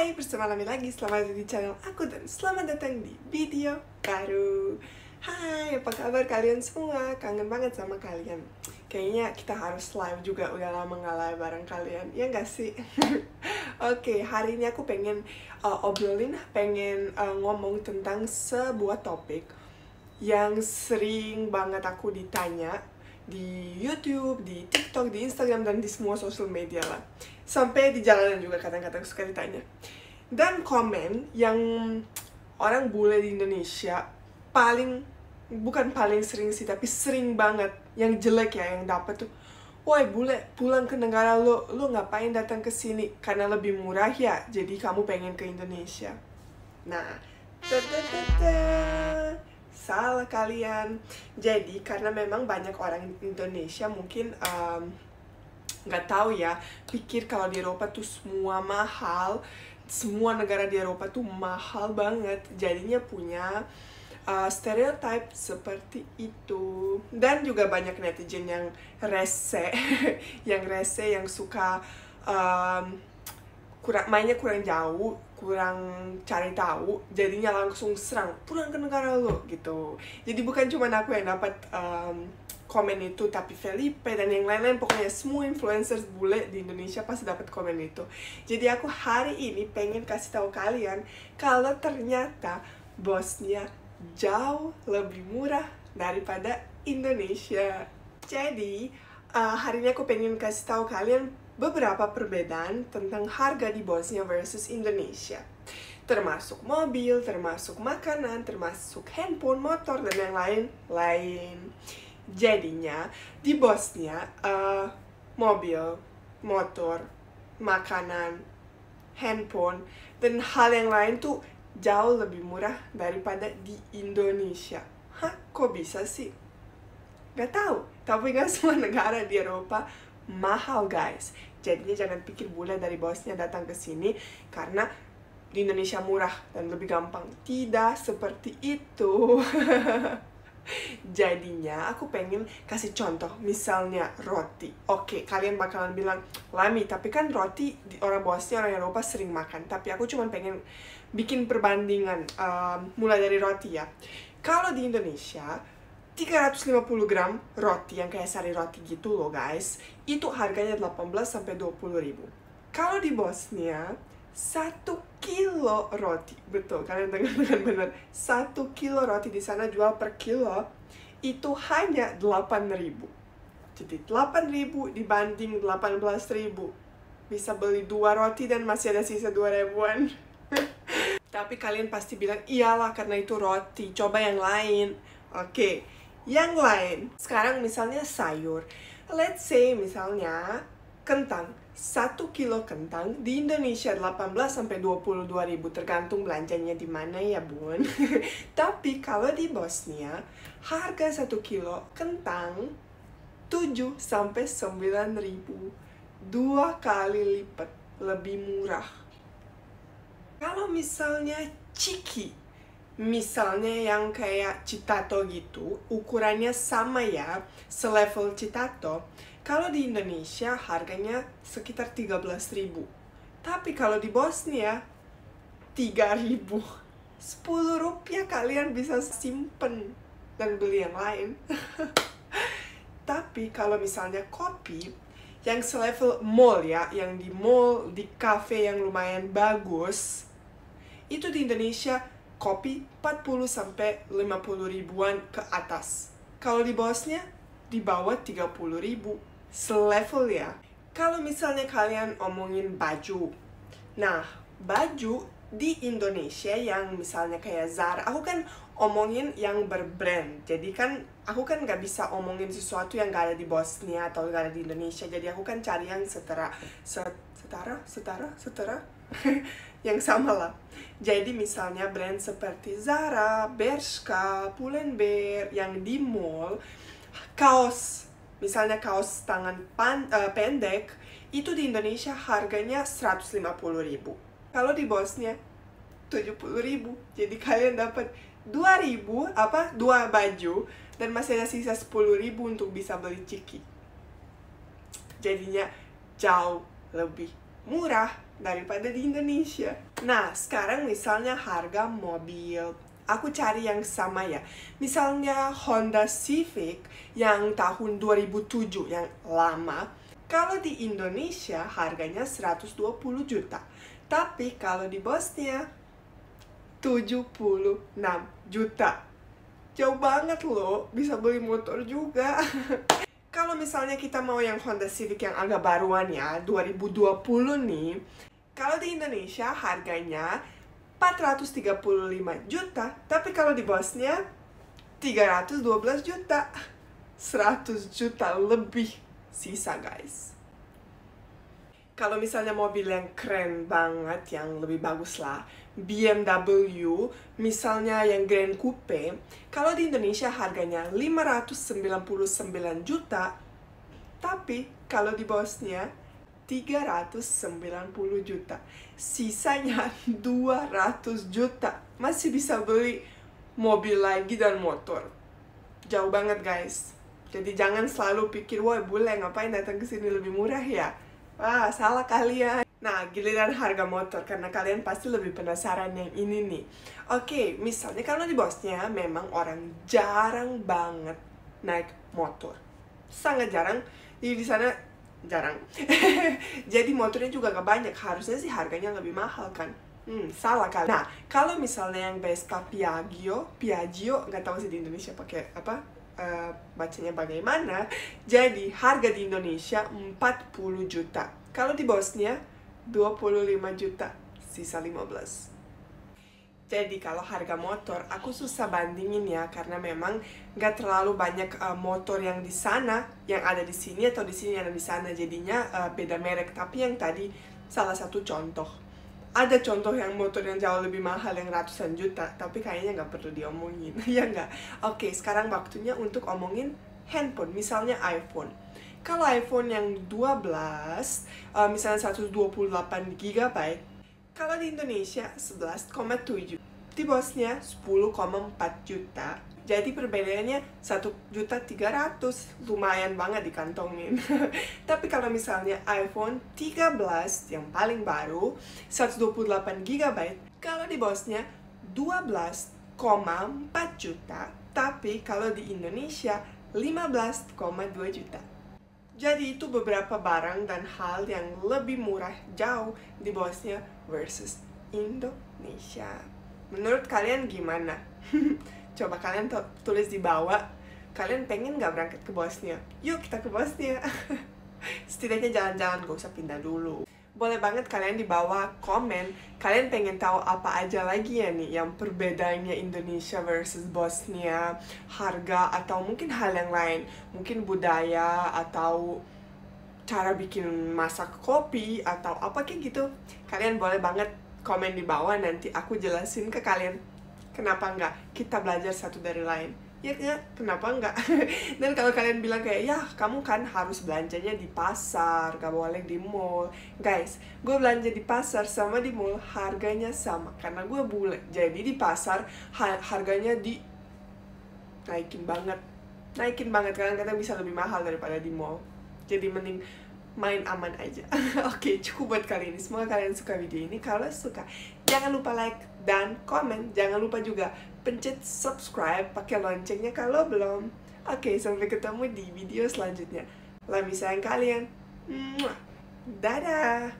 Hai, bersama Lami lagi. Selamat datang di channel aku dan selamat datang di video baru. Hai, apa kabar kalian semua? Kangen banget sama kalian. Kayaknya kita harus live juga, udah lama nggak live bareng kalian, ya nggak sih? Oke, hari ini aku pengen ngomong tentang sebuah topik yang sering banget aku ditanya di YouTube, di TikTok, di Instagram, dan di semua social media lah. Sampai di jalanan juga kadang-kadang suka ditanya. Dan komen yang orang bule di Indonesia bukan paling sering sih, tapi sering banget yang jelek ya, yang dapat tuh, woi bule, pulang ke negara lo ngapain datang ke sini? Karena lebih murah ya, jadi kamu pengen ke Indonesia. Nah, salah kalian. Jadi karena memang banyak orang Indonesia mungkin nggak tahu ya, pikir kalau di Eropa tuh semua mahal, semua negara di Eropa tuh mahal banget, jadinya punya stereotype seperti itu. Dan juga banyak netizen yang rese yang suka mainnya kurang jauh, kurang cari tahu, jadinya langsung serang, pulang ke negara lo gitu. Jadi bukan cuma aku yang dapat komen itu, tapi Felipe dan yang lain-lain, pokoknya semua influencers bule di Indonesia pasti dapat komen itu. Jadi aku hari ini pengen kasih tahu kalian kalau ternyata Bosnia jauh lebih murah daripada Indonesia. Jadi hari ini aku pengen kasih tahu kalian beberapa perbedaan tentang harga di Bosnia versus Indonesia, termasuk mobil, termasuk makanan, termasuk handphone, motor, dan yang lain-lain. Jadinya di Bosnia mobil, motor, makanan, handphone, dan hal yang lain tuh jauh lebih murah daripada di Indonesia. Hah? Kok bisa sih? Gak tahu, tapi gak semua negara di Eropa mahal guys. Jadinya jangan pikir bule dari Bosnia datang ke sini karena di Indonesia murah dan lebih gampang. Tidak seperti itu. Jadinya aku pengen kasih contoh, misalnya roti. Oke, kalian bakalan bilang, Lami, tapi kan roti orang Bosnia, orang Eropa sering makan. Tapi aku cuma pengen bikin perbandingan mulai dari roti ya. Kalau di Indonesia 350 gram roti yang kayak sari roti gitu loh guys, itu harganya 18-20 ribu. Kalau di Bosnia 1 kilo roti, betul, kalian dengar dengan benar, 1 kilo roti di sana jual per kilo itu hanya 8 ribu. Jadi 8 ribu dibanding 18 ribu, bisa beli 2 roti dan masih ada sisa 2 ribuan. Tapi kalian pasti bilang, iyalah karena itu roti, coba yang lain. Oke, yang lain, sekarang misalnya sayur. Let's say misalnya kentang, 1 kilo kentang di Indonesia 18-22 ribu, tergantung belanjanya di mana ya bun. Tapi kalau di Bosnia, harga 1 kilo kentang 7-9 ribu, 2 kali lipat lebih murah. Kalau misalnya ciki, misalnya yang kayak Citato gitu, ukurannya sama ya, selevel Citato. Kalau di Indonesia harganya sekitar 13 ribu. Tapi kalau di Bosnia 3 ribu. 10 rupiah kalian bisa simpen dan beli yang lain. Tapi kalau misalnya kopi yang selevel mall ya, yang di mall, di cafe yang lumayan bagus, itu di Indonesia kopi 40-50 ribuan ke atas. Kalau di Bosnia di bawah 30 ribu, selevel ya. Kalau misalnya kalian omongin baju, nah baju di Indonesia yang misalnya kayak Zara, aku kan omongin yang berbrand, jadi kan aku kan nggak bisa omongin sesuatu yang gak ada di Bosnia atau gak ada di Indonesia, jadi aku kan cari yang setara yang sama lah. Jadi misalnya brand seperti Zara, Bershka, Pull&Bear yang di mall, kaos, misalnya kaos tangan pendek, itu di Indonesia harganya 150 ribu. Kalau di Bosnia 70 ribu. Jadi kalian dapat 2 baju dan masih ada sisa 10 ribu untuk bisa beli ciki. Jadinya jauh lebih murah daripada di Indonesia. Nah, sekarang misalnya harga mobil. Aku cari yang sama ya. Misalnya Honda Civic yang tahun 2007 yang lama. Kalau di Indonesia harganya 120 juta. Tapi kalau di Bosnia 76 juta. Jauh banget loh, bisa beli motor juga. Kalau misalnya kita mau yang Honda Civic yang agak baruan ya, 2020 nih. Kalau di Indonesia harganya 435 juta, tapi kalau di Bosnia 312 juta. 100 juta lebih sisa, guys. Kalau misalnya mobil yang keren banget, yang lebih bagus lah, BMW, misalnya yang Grand Coupe, kalau di Indonesia harganya 599 juta, tapi kalau di Bosnia 390 juta. Sisanya 200 juta. Masih bisa beli mobil lagi dan motor. Jauh banget, guys. Jadi jangan selalu pikir, wah bule ngapain datang ke sini lebih murah ya? Wah, salah kalian. Nah, giliran harga motor, karena kalian pasti lebih penasaran yang ini nih. Oke, misalnya kalau di Bosnia memang orang jarang banget naik motor. Sangat jarang. Jadi di sana jarang. Jadi motornya juga gak banyak. Harusnya sih harganya lebih mahal kan. Salah kali. Nah, kalau misalnya yang Vespa Piaggio, nggak tahu sih di Indonesia pakai apa, bacanya bagaimana. Jadi harga di Indonesia 40 juta. Kalau di Bosnia 25 juta, sisa 15. Jadi kalau harga motor, aku susah bandingin ya, karena memang nggak terlalu banyak motor yang di sana, yang ada di sini atau di sini ada di sana, jadinya beda merek. Tapi yang tadi salah satu contoh. Ada contoh yang motor yang jauh lebih mahal, yang ratusan juta, tapi kayaknya nggak perlu diomongin, ya nggak? Oke, sekarang waktunya untuk omongin handphone, misalnya iPhone. Kalau iPhone yang 12, misalnya 128 GB, kalau di Indonesia 11,7, di Bosnia 10,4 juta. Jadi perbedaannya 1.300.000, lumayan banget dikantongin. Tapi kalau misalnya iPhone 13 yang paling baru 128 GB, kalau di Bosnia 12,4 juta, tapi kalau di Indonesia 15,2 juta. Jadi itu beberapa barang dan hal yang lebih murah jauh di Bosnia versus Indonesia. Menurut kalian gimana? Coba kalian tulis di bawah, kalian pengen gak berangkat ke Bosnia? Yuk kita ke Bosnia. Setidaknya jalan-jalan, gak usah pindah dulu. Boleh banget kalian di bawah komen, kalian pengen tahu apa aja lagi ya nih yang perbedaannya Indonesia versus Bosnia, harga atau mungkin hal yang lain, mungkin budaya atau cara bikin masak kopi atau apa kayak gitu. Kalian boleh banget komen di bawah, nanti aku jelasin ke kalian. Kenapa enggak kita belajar satu dari lain? Ya, kenapa enggak? Dan kalau kalian bilang kayak, ya kamu kan harus belanjanya di pasar, gak boleh di mall. Guys, gue belanja di pasar sama di mall harganya sama, karena gue bule. Jadi di pasar harganya naikin banget. Kadang-kadang bisa lebih mahal daripada di mall. Jadi mending main aman aja. Oke, cukup buat kali ini. Semoga kalian suka video ini. Kalau suka, jangan lupa like dan komen. Jangan lupa juga pencet subscribe, pakai loncengnya kalau belum. Oke, sampai ketemu di video selanjutnya. Lami sayang kalian. Dadah.